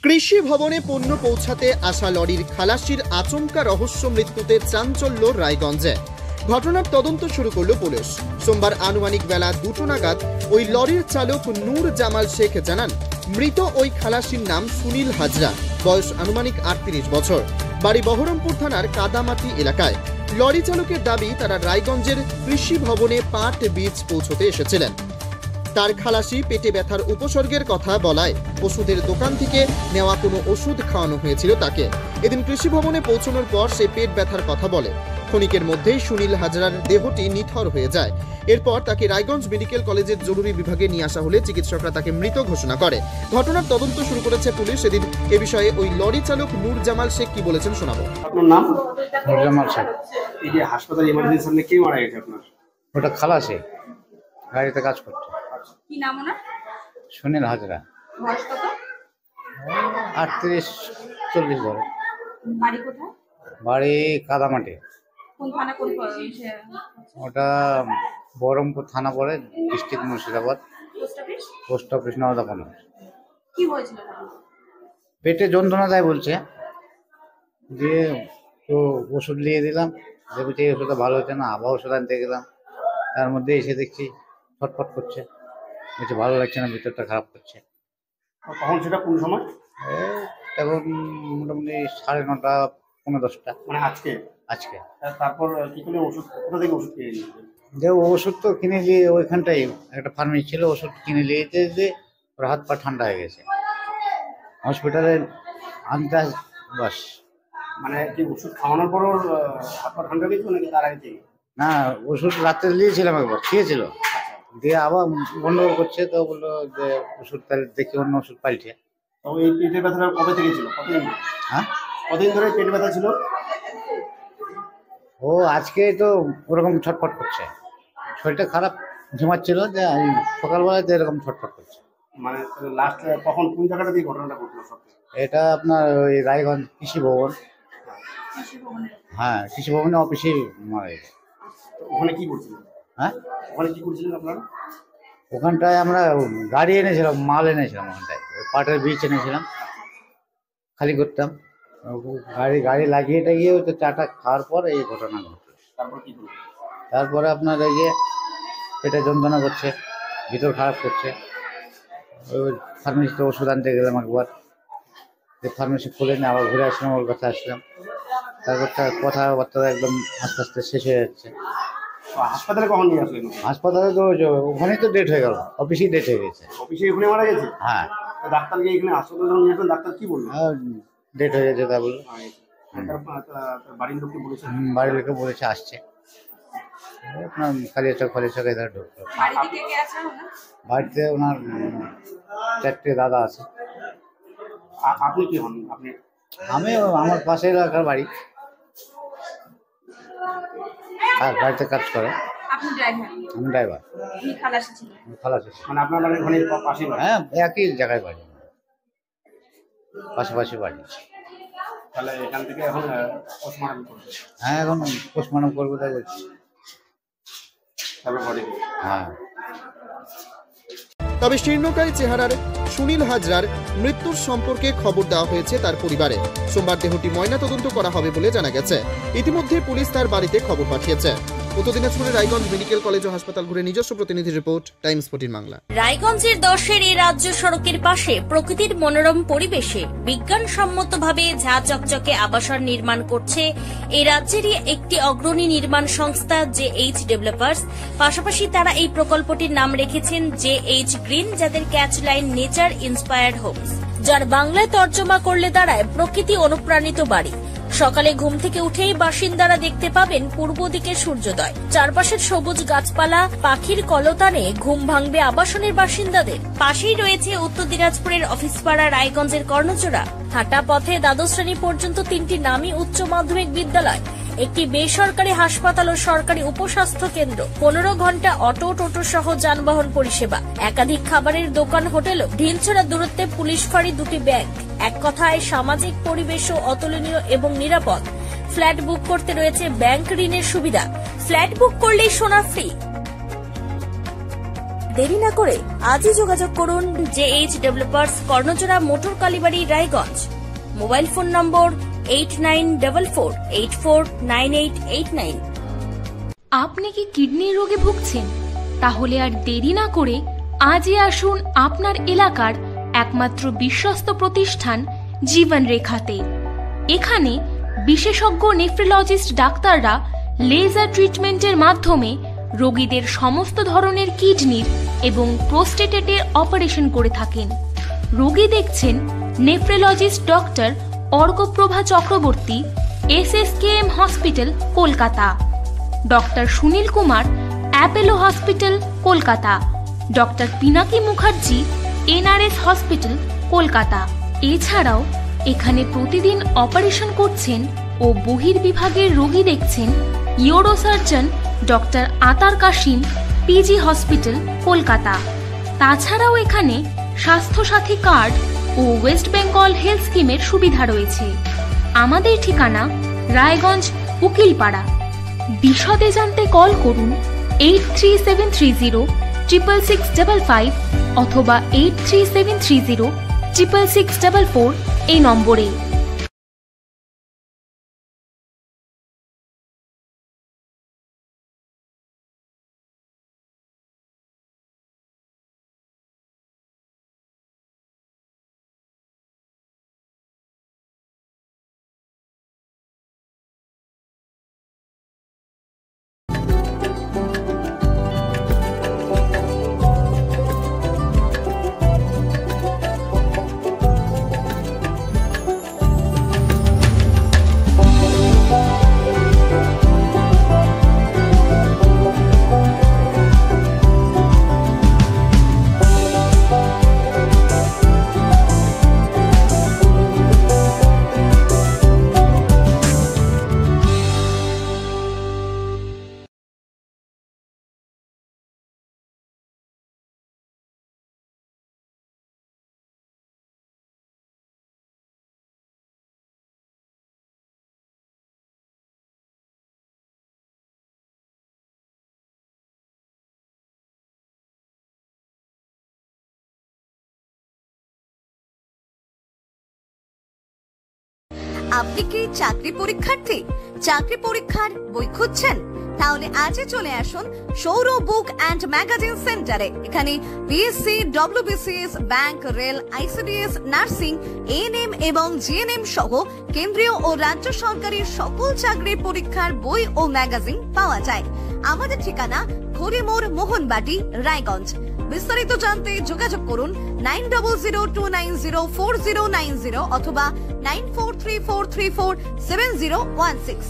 কৃষি ভবনে পণ্য পৌঁছাতে আসা লরির খালাসির আচমকা রহস্য মৃত্যুতে চাঞ্চল্য রায়গঞ্জে। ঘটনার তদন্ত শুরু করল পুলিশ। সোমবার আনুমানিক বেলা 2টো নাগাদ ওই লরির চালক নূর জামাল শেখ জানান, মৃত ওই খালাসির নাম সুনীল হাজরা, বয়স আনুমানিক 38 বছর, বাড়ি বহরমপুর থানার কাদামাটি এলাকায়। লরি চালকের দাবি, তারা রায়গঞ্জের কৃষি ভবনে পাট বীজ পৌঁছতে এসেছিলেন। তার খালাসি পেটে ব্যথার উপসর্গের কথা বলায় ওষুধের দোকান থেকে নেওয়া কোনো ওষুধ খাওয়ানো হয়েছিল তাকে। এদিন কৃষি ভবনে পৌঁছানোর পর সে পেট ব্যথার কথা বলে। ক্ষণিকের মধ্যেই সুনীল হাজরার দেহটি নিথর হয়ে যায়। এরপর তাকে রায়গঞ্জ মেডিকেল কলেজের জরুরি বিভাগে নিয়ে আসা হলে চিকিৎসকরা তাকে মৃত ঘোষণা করে। ঘটনার তদন্ত শুরু করেছে পুলিশ। এদিন এ বিষয়ে ওই লরি চালক নূর জামাল শেখ কি বলেছেন শোনাবো। আপনার নাম? নূর জামাল শেখ। এই যে হাসপাতাল ইমার্জেন্সি সামনে কে মারা গেছে আপনার? ওটা খালাসি, গাড়িতে কাজ করছে। কি নাম ওনার? সুনীল হাজরা, বয়স কত? 38-40 ধরে। বাড়ি কোথায়? বাড়ি কাদামাটি। কোন থানা, কোন ওটা বহরমপুর থানা পড়ে, district Murshidabad. Post office? Post office Naodapara. কি হয়েছিল? পেটে যন্ত্রণা দেয় বলছে, দিয়ে তো ওষুধ নিয়ে দিলাম, দেখছি এই ওষুধটা ভালো হচ্ছে না, আবার ওষুধ আনতে গেলাম, তার মধ্যে এসে দেখছি ছটফট করছে, বলছে ভালো লাগছে না, ভিতরটা খারাপ করছে। কখন সেটা কোন সময়? এখন মোটামুটি 9:30, 9:10। মানে আজকে? আজকে। তারপর কি করে ওষুধ, কোথা থেকে ওষুধ কিনে নিয়েছেন? যে ওষুধ তো কিনে নিয়ে ওইখানটাই একটা ফার্মেসি ছিল, ওষুধ কিনে নিয়ে যে ওর হাত পা ঠান্ডা হয়ে গেছে, হসপিটালে আনতে বাস। মানে কি ওষুধ খাওয়ানোর পর ওর হাত পা ঠান্ডা হয়ে গেছিল নাকি তার আগে থেকে? না, ওষুধ রাত্রে নিয়েছিলাম, একবার খেয়েছিল, দিয়ে আবার গন্ডগোল করছে, তো বললো যে ওষুধ তাহলে দেখি অন্য ওষুধ পাল্টে। তো এই পেটের ব্যথাটা কবে থেকে ছিল? কতদিন? হ্যাঁ, কতদিন ধরে পেট ব্যথা ছিল? ও আজকে তো ওরকম ছটফট করছে, শরীরটা খারাপ, ঝিমাচ্ছিল, যে সকালবেলাতে এরকম ছটফট করছে। মানে লাস্ট কখন, কোন জায়গাটা দিয়ে ঘটনাটা ঘটলো? সব এটা আপনার ওই রায়গঞ্জ কৃষি ভবন। হ্যাঁ, কৃষি ভবনে অফিসেই মারা গেছে। ওখানে কি করছিলেন? হ্যাঁ, ওখানে কি করছিলেন আপনারা? ওখানটায় আমরা গাড়ি এনেছিলাম, মাল এনেছিলাম, ওখানটায় পাটের বীজ এনেছিলাম, খালি করতাম। গাড়ি লাগিয়ে টাগিয়ে তো চাটা খাওয়ার পর এই ঘটনা ঘটলো। তারপর কি করলেন? তারপরে আপনার এই যে পেটে যন্ত্রণা করছে, ভিতর খারাপ করছে, ওই ফার্মেসিতে ওষুধ আনতে গেলাম একবার, ফার্মেসি খুলে নিয়ে আবার ঘুরে আসলাম, ওর কাছে আসলাম। তারপর কথাবার্তা একদম আস্তে আস্তে শেষ হয়ে যাচ্ছে। হাসপাতালে কখন নিয়ে আসলেন? হাসপাতালে তো ওখানেই তো ডেট হয়ে গেল, অফিসেই ডেট হয়ে গেছে। অফিসে ওখানে মারা গেছে? হ্যাঁ। ডাক্তারকে এখানে হাসপাতালে যখন নিয়ে আসলেন, ডাক্তার কি বললো? ডেট হয়ে গেছে তা বললো। বাড়ির লোককে বলেছে? বাড়ির লোকে বলেছে আসছে, আপনার খালিচক এধারে ঢুকলো। বাড়িতে ওনার 4টে দাদা আছে। আপনি কি হন? আপনি? আমি আমার পাশে এলাকার বাড়ি, আর বাড়িতে কাজ করে। আপনি ড্রাইভার? আমি ড্রাইভার। আপনি খালাসি ছিলেন? খালাসি। মানে আপনার বাড়ির ওখানে পাশে বাড়ি? হ্যাঁ, একই জায়গায় বাড়ি, পাশাপাশি বাড়ি। তাহলে এখান থেকে এখন পোস্টমর্টম করবে? হ্যাঁ, এখন পোস্টমর্টম করবো তাই বলছি। তারপর বডি? হ্যাঁ। তবে শীর্ণকায় চেহারার সুনীল হাজরার মৃত্যুর সম্পর্কে খবর দেওয়া হয়েছে তার পরিবারে। সোমবার দেহটি ময়নাতদন্ত করা হবে বলে জানা গেছে। ইতিমধ্যে পুলিশ তার বাড়িতে খবর পাঠিয়েছে। উত্তর দিনাজপুরের রায়গঞ্জ মেডিকেল কলেজ ও হাসপাতাল ঘুরে নিজস্ব প্রতিনিধি রিপোর্ট, টাইমস 14 বাংলা। রায়গঞ্জের 10-এর এই রাজ্য সড়কের পাশে প্রকৃতির মনোরম পরিবেশে বিজ্ঞানসম্মতভাবে ঝা চকচকে আবাসন নির্মাণ করছে এই রাজ্যেরই একটি অগ্রণী নির্মাণ সংস্থা JH ডেভেলপার্স। পাশাপাশি তারা এই প্রকল্পটির নাম রেখেছেন JH গ্রিন, যাদের catch line nature inspired homes, যার বাংলায় তর্জমা করলে দাঁড়ায় প্রকৃতি অনুপ্রাণিত বাড়ি। সকালে ঘুম থেকে উঠেই বাসিন্দারা দেখতে পাবেন পূর্ব দিকে সূর্যোদয়। চারপাশের সবুজ গাছপালা, পাখির কলতানে ঘুম ভাঙবে আবাসনের বাসিন্দাদের। পাশেই রয়েছে উত্তর দিনাজপুরের অফিসপাড়া রায়গঞ্জের কর্ণচূড়া। হাঁটা পথে দ্বাদশ শ্রেণী পর্যন্ত 3টি নামী উচ্চ মাধ্যমিক বিদ্যালয়, একটি বেসরকারি হাসপাতাল ও সরকারি উপস্বাস্থ্য কেন্দ্র, 15 ঘন্টা অটো টোটো সহ যানবাহন পরিষেবা, একাধিক খাবারের দোকান, হোটেলও, ঢিলছড়া দূরত্বে পুলিশ ফাঁড়ি, 2টি ব্যাংক। এক কথায় সামাজিক পরিবেশও অতুলনীয় এবং নিরাপদ। ফ্ল্যাট বুক করতে রয়েছে ব্যাংক ঋণের সুবিধা। ফ্ল্যাট বুক করলেই সোনা ফ্রি। দেরি না করে আজই যোগাযোগ করুন JH developers, Karnajora, motor Kalibari, Raiganj. Mobile phone number 8944849889। আপনি কি কিডনির রোগে ভুগছেন? তাহলে আর দেরি না করে আজই আসুন আপনার এলাকার একমাত্র বিশ্বস্ত প্রতিষ্ঠান জীবন রেখাতে। এখানে বিশেষজ্ঞ নেফ্রোলজিস্ট ডাক্তাররা লেজার ট্রিটমেন্টের মাধ্যমে রোগীদের সমস্ত ধরনের কিডনির এবং প্রোস্টেটের অপারেশন করে থাকেন। রোগী দেখছেন nephrologist doctor Arkaprabha Chakraborty, SSKM hospital, Kolkata. Doctor Sunil Kumar, Apollo hospital, Kolkata. Doctor Pinaki Mukherjee, NRS hospital, Kolkata. এছাড়াও এখানে প্রতিদিন অপারেশন করছেন ও বহির্বিভাগের রোগী দেখছেন ইউরোসার্জন ডক্টর আতার কাশিম, PG হসপিটাল, কলকাতা। তাছাড়াও এখানে স্বাস্থ্যসাথী কার্ড ও ওয়েস্ট বেঙ্গল হেলথ স্কিমের সুবিধা রয়েছে। আমাদের ঠিকানা রায়গঞ্জ, উকিলপাড়া। বিশদে জানতে কল করুন 8373066655 অথবা 8373066644 এই নম্বরে। আপনি কি চাকরি পরীক্ষার্থী? চাকরি পরীক্ষার বই খুঁজছেন? তাহলে আজই চলে আসুন সৌর বুক অ্যান্ড ম্যাগাজিন সেন্টারে। এখানে BSc, WBCS, bank, rail, ICDS, nursing, ANM এবং GNM সহ কেন্দ্রীয় ও রাজ্য সরকারের সকল চাকরির পরীক্ষার বই ও ম্যাগাজিন পাওয়া যায়। আমাদের ঠিকানা খড়িমোড়, মোহনবাটি, রায়গঞ্জ। বিস্তারিত জানতে যোগাযোগ করুন 9002904090 অথবা 9434347016।